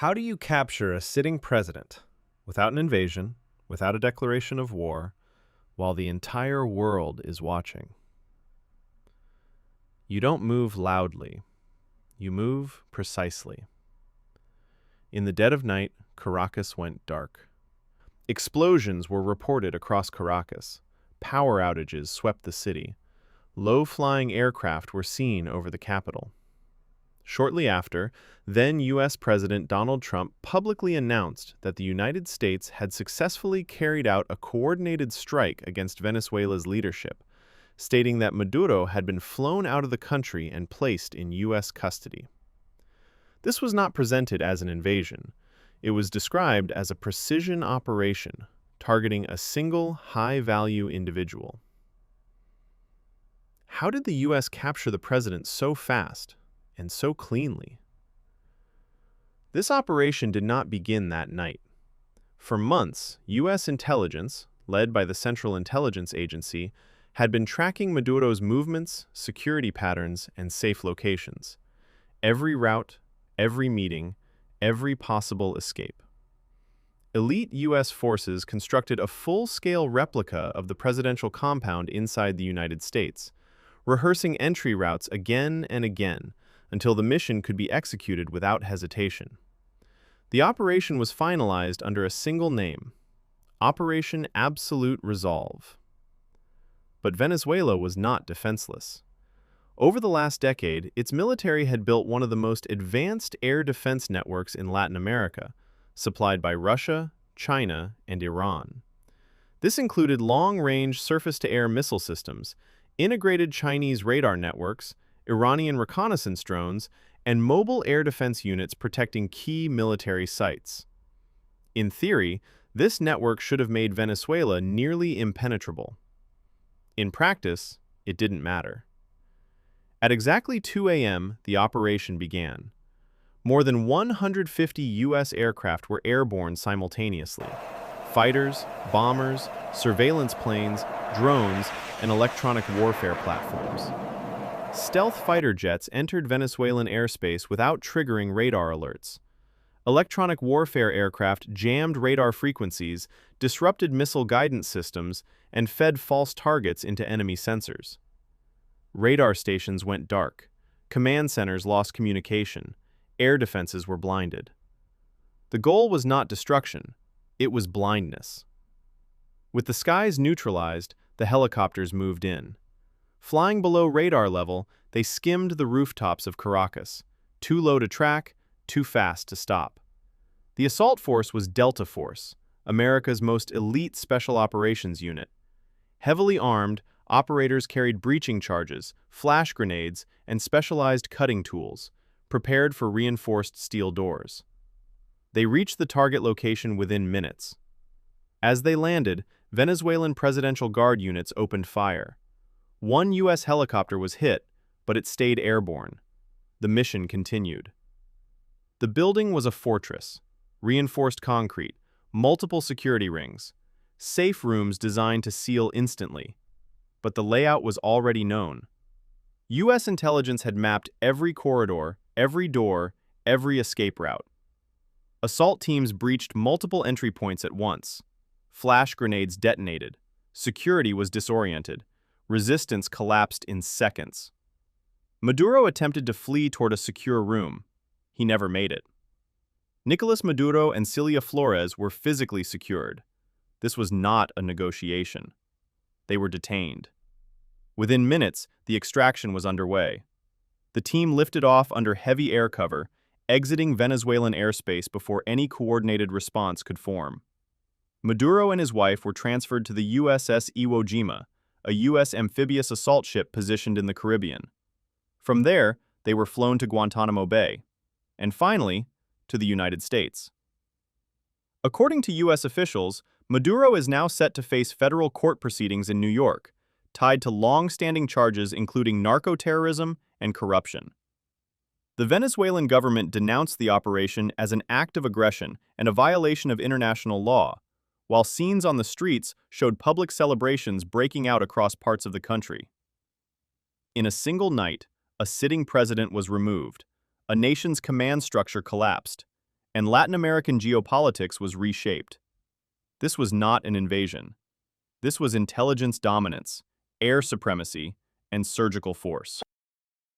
How do you capture a sitting president without an invasion, without a declaration of war, while the entire world is watching? You don't move loudly. You move precisely. In the dead of night, Caracas went dark. Explosions were reported across Caracas. Power outages swept the city. Low-flying aircraft were seen over the capital. Shortly after, then U.S. President Donald Trump publicly announced that the United States had successfully carried out a coordinated strike against Venezuela's leadership, stating that Maduro had been flown out of the country and placed in U.S. custody. This was not presented as an invasion. It was described as a precision operation, targeting a single high-value individual. How did the U.S. capture the president so fast and so cleanly? This operation did not begin that night. For months, U.S. intelligence, led by the Central Intelligence Agency, had been tracking Maduro's movements, security patterns, and safe locations. Every route, every meeting, every possible escape. Elite U.S. forces constructed a full-scale replica of the presidential compound inside the United States, rehearsing entry routes again and again until the mission could be executed without hesitation. The operation was finalized under a single name, Operation Absolute Resolve. But Venezuela was not defenseless. Over the last decade, its military had built one of the most advanced air defense networks in Latin America, supplied by Russia, China, and Iran. This included long-range surface-to-air missile systems, integrated Chinese radar networks, Iranian reconnaissance drones, and mobile air defense units protecting key military sites. In theory, this network should have made Venezuela nearly impenetrable. In practice, it didn't matter. At exactly 2 a.m., the operation began. More than 150 U.S. aircraft were airborne simultaneously. Fighters, bombers, surveillance planes, drones, and electronic warfare platforms. Stealth fighter jets entered Venezuelan airspace without triggering radar alerts. Electronic warfare aircraft jammed radar frequencies, disrupted missile guidance systems, and fed false targets into enemy sensors. Radar stations went dark. Command centers lost communication. Air defenses were blinded. The goal was not destruction. It was blindness. With the skies neutralized, the helicopters moved in. Flying below radar level, they skimmed the rooftops of Caracas, too low to track, too fast to stop. The assault force was Delta Force, America's most elite special operations unit. Heavily armed, operators carried breaching charges, flash grenades, and specialized cutting tools, prepared for reinforced steel doors. They reached the target location within minutes. As they landed, Venezuelan Presidential Guard units opened fire. One U.S. helicopter was hit, but it stayed airborne. The mission continued. The building was a fortress, reinforced concrete, multiple security rings, safe rooms designed to seal instantly. But the layout was already known. U.S. intelligence had mapped every corridor, every door, every escape route. Assault teams breached multiple entry points at once. Flash grenades detonated. Security was disoriented. Resistance collapsed in seconds. Maduro attempted to flee toward a secure room. He never made it. Nicolas Maduro and Cilia Flores were physically secured. This was not a negotiation. They were detained. Within minutes, the extraction was underway. The team lifted off under heavy air cover, exiting Venezuelan airspace before any coordinated response could form. Maduro and his wife were transferred to the USS Iwo Jima, a U.S. amphibious assault ship positioned in the Caribbean. From there, they were flown to Guantanamo Bay, and finally, to the United States. According to U.S. officials, Maduro is now set to face federal court proceedings in New York, tied to long-standing charges including narco-terrorism and corruption. The Venezuelan government denounced the operation as an act of aggression and a violation of international law, while scenes on the streets showed public celebrations breaking out across parts of the country. In a single night, a sitting president was removed, a nation's command structure collapsed, and Latin American geopolitics was reshaped. This was not an invasion. This was intelligence dominance, air supremacy, and surgical force.